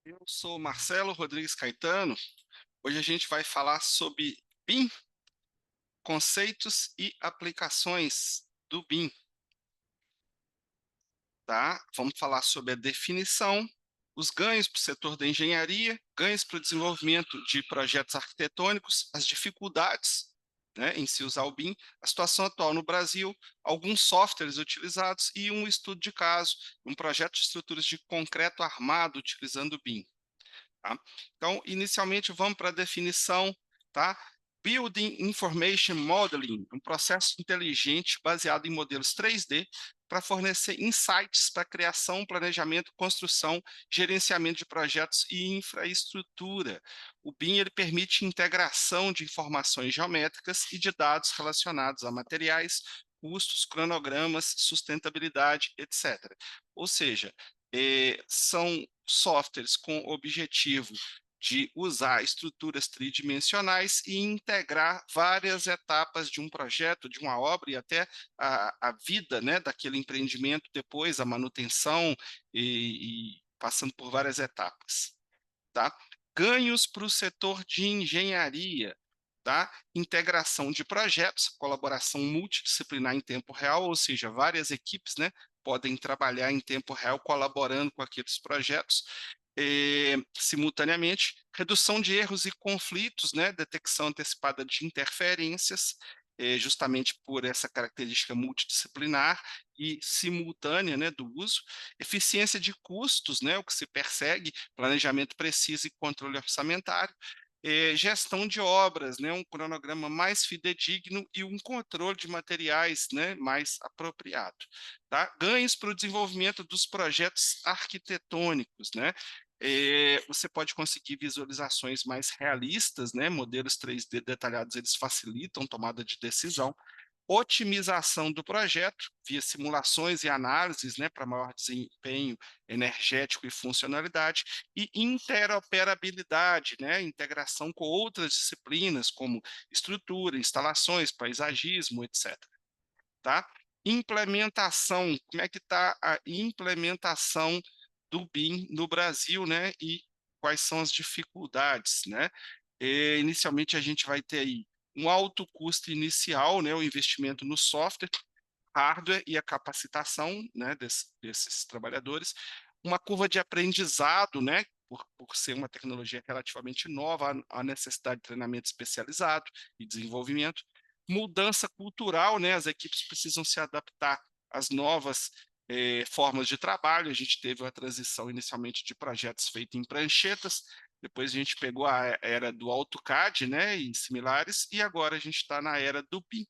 Eu sou Marcelo Rodrigues Caetano. Hoje a gente vai falar sobre BIM, conceitos e aplicações do BIM, tá? Vamos falar sobre a definição, os ganhos para o setor da engenharia, ganhos para o desenvolvimento de projetos arquitetônicos, as dificuldades, né, em se usar o BIM, a situação atual no Brasil, alguns softwares utilizados e um estudo de caso, um projeto de estruturas de concreto armado utilizando o BIM. Tá? Então, inicialmente, vamos para a definição, tá? Building Information Modeling, um processo inteligente baseado em modelos 3D para fornecer insights para criação, planejamento, construção, gerenciamento de projetos e infraestrutura. O BIM ele permite integração de informações geométricas e de dados relacionados a materiais, custos, cronogramas, sustentabilidade, etc. Ou seja, são softwares com o objetivo de usar estruturas tridimensionais e integrar várias etapas de um projeto, de uma obra e até a vida, né, daquele empreendimento depois, a manutenção e passando por várias etapas. Tá? Ganhos para o setor de engenharia, tá? Integração de projetos, colaboração multidisciplinar em tempo real, ou seja, várias equipes, né, podem trabalhar em tempo real colaborando com aqueles projetos simultaneamente, redução de erros e conflitos, né, detecção antecipada de interferências, justamente por essa característica multidisciplinar e simultânea, né, do uso, eficiência de custos, né, o que se persegue, planejamento preciso e controle orçamentário, gestão de obras, né, um cronograma mais fidedigno e um controle de materiais, né, mais apropriado. Tá? Ganhos para o desenvolvimento dos projetos arquitetônicos, né? Você pode conseguir visualizações mais realistas, né? Modelos 3D detalhados, eles facilitam tomada de decisão, otimização do projeto via simulações e análises, né, para maior desempenho energético e funcionalidade, e interoperabilidade, né, integração com outras disciplinas como estrutura, instalações, paisagismo, etc. Tá? Implementação, como é que está a implementação do BIM no Brasil, né? E quais são as dificuldades, né? Inicialmente a gente vai ter aí um alto custo inicial, né? O investimento no software, hardware e a capacitação, né? Desses trabalhadores, uma curva de aprendizado, né? Por ser uma tecnologia relativamente nova, a necessidade de treinamento especializado e desenvolvimento, mudança cultural, né? As equipes precisam se adaptar às novas formas de trabalho. A gente teve uma transição inicialmente de projetos feitos em pranchetas, depois a gente pegou a era do AutoCAD, né, e similares, e agora a gente está na era do BIM.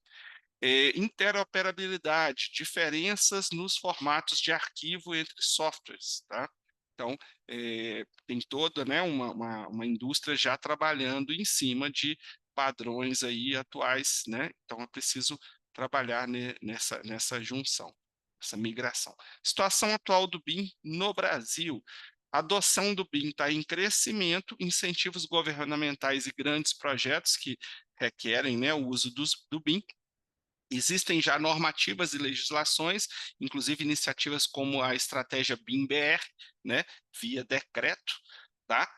Interoperabilidade, diferenças nos formatos de arquivo entre softwares, tá? Então, tem toda, né, uma indústria já trabalhando em cima de padrões aí atuais, né? Então, é preciso trabalhar nessa junção, essa migração. Situação atual do BIM no Brasil. A adoção do BIM está em crescimento, incentivos governamentais e grandes projetos que requerem, né, o uso do BIM. Existem já normativas e legislações, inclusive iniciativas como a estratégia BIM-BR, né, via decreto, tá?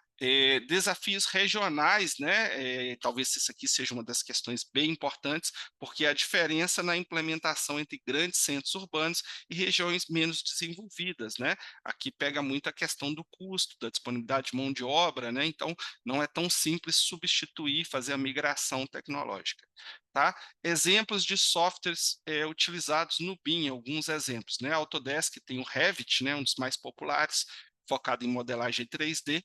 Desafios regionais, né? Talvez isso aqui seja uma das questões bem importantes, porque a diferença na implementação entre grandes centros urbanos e regiões menos desenvolvidas, né? Aqui pega muito a questão do custo, da disponibilidade de mão de obra, né? Então, não é tão simples substituir, fazer a migração tecnológica, tá? Exemplos de softwares utilizados no BIM, alguns exemplos, né? Autodesk tem o Revit, né? Um dos mais populares, focado em modelagem 3D.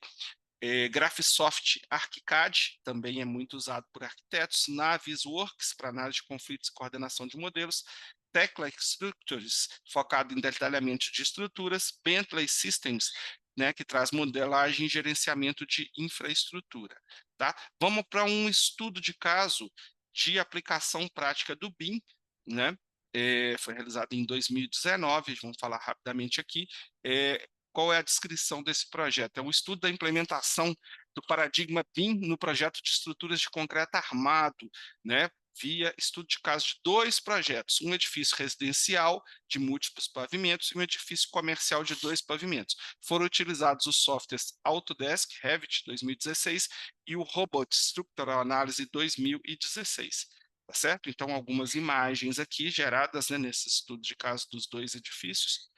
Graphisoft ArchiCAD também é muito usado por arquitetos. Navisworks para análise de conflitos e coordenação de modelos. Tekla Structures, focado em detalhamento de estruturas. Bentley Systems, né, que traz modelagem e gerenciamento de infraestrutura. Tá? Vamos para um estudo de caso de aplicação prática do BIM, né? Foi realizado em 2019, vamos falar rapidamente aqui. Qual é a descrição desse projeto? É um estudo da implementação do paradigma BIM no projeto de estruturas de concreto armado, né? via estudo de caso de 2 projetos, um edifício residencial de múltiplos pavimentos e um edifício comercial de 2 pavimentos. Foram utilizados os softwares Autodesk Revit 2016 e o Robot Structural Analysis 2016. Tá certo? Então, algumas imagens aqui geradas, né, nesse estudo de caso dos 2 edifícios,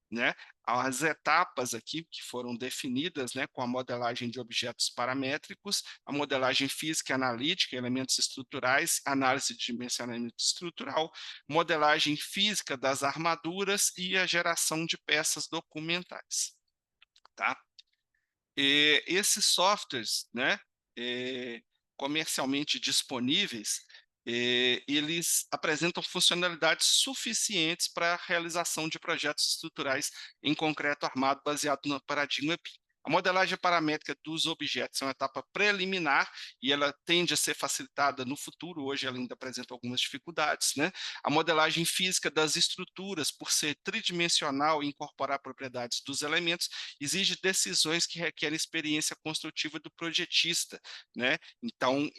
né? As etapas aqui que foram definidas, né, com a modelagem de objetos paramétricos, a modelagem física e analítica, elementos estruturais, análise de dimensionamento estrutural, modelagem física das armaduras e a geração de peças documentais, tá? Esses softwares, né, comercialmente disponíveis, eles apresentam funcionalidades suficientes para a realização de projetos estruturais em concreto armado baseado no paradigma BIM. A modelagem paramétrica dos objetos é uma etapa preliminar e ela tende a ser facilitada no futuro. Hoje ela ainda apresenta algumas dificuldades, né? A modelagem física das estruturas, por ser tridimensional e incorporar propriedades dos elementos, exige decisões que requerem experiência construtiva do projetista, né? Então,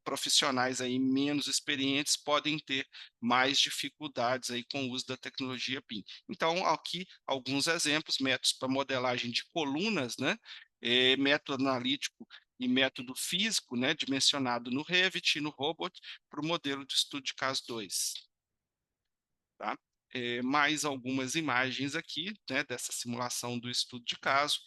profissionais aí menos experientes podem ter mais dificuldades aí com o uso da tecnologia BIM. Então, aqui alguns exemplos, métodos para modelagem de colunas, né? Método analítico e método físico, né, dimensionado no Revit e no Robot, para o modelo de estudo de caso 2. Tá? Mais algumas imagens aqui, né, dessa simulação do estudo de caso,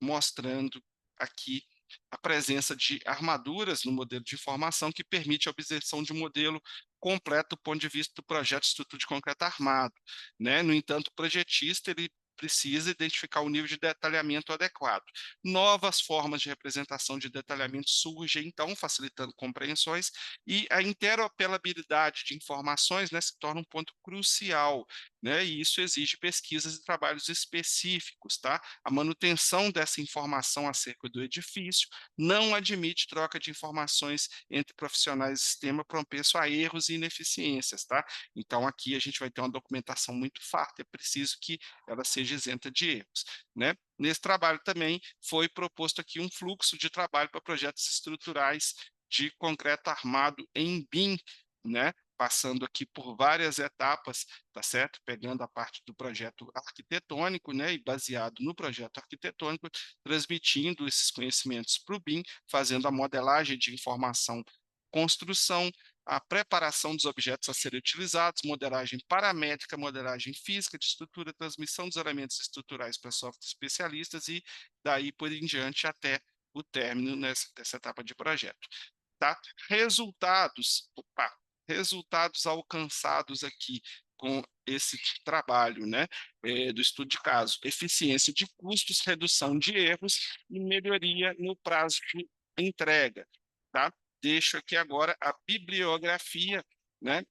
mostrando aqui a presença de armaduras no modelo de informação que permite a obtenção de um modelo completo do ponto de vista do projeto de estrutura de concreto armado, né? No entanto, o projetista ele precisa identificar o nível de detalhamento adequado. Novas formas de representação de detalhamento surgem, então, facilitando compreensões, e a interoperabilidade de informações, né, se torna um ponto crucial, né? E isso exige pesquisas e trabalhos específicos, tá? A manutenção dessa informação acerca do edifício não admite troca de informações entre profissionais do sistema propenso a erros e ineficiências, tá? Então, aqui a gente vai ter uma documentação muito farta, é preciso que ela seja isenta de erros, né? Nesse trabalho também foi proposto aqui um fluxo de trabalho para projetos estruturais de concreto armado em BIM, né? Passando aqui por várias etapas, tá certo? Pegando a parte do projeto arquitetônico, né, e baseado no projeto arquitetônico, transmitindo esses conhecimentos para o BIM, fazendo a modelagem de informação, construção, a preparação dos objetos a serem utilizados, modelagem paramétrica, modelagem física de estrutura, transmissão dos elementos estruturais para softwares especialistas e daí por em diante até o término dessa etapa de projeto. Tá? Resultados alcançados aqui com esse trabalho, né, do estudo de caso: eficiência de custos, redução de erros e melhoria no prazo de entrega, tá? Deixo aqui agora a bibliografia, né,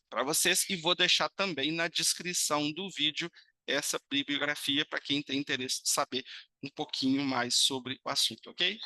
para vocês, e vou deixar também na descrição do vídeo essa bibliografia para quem tem interesse de saber um pouquinho mais sobre o assunto, ok?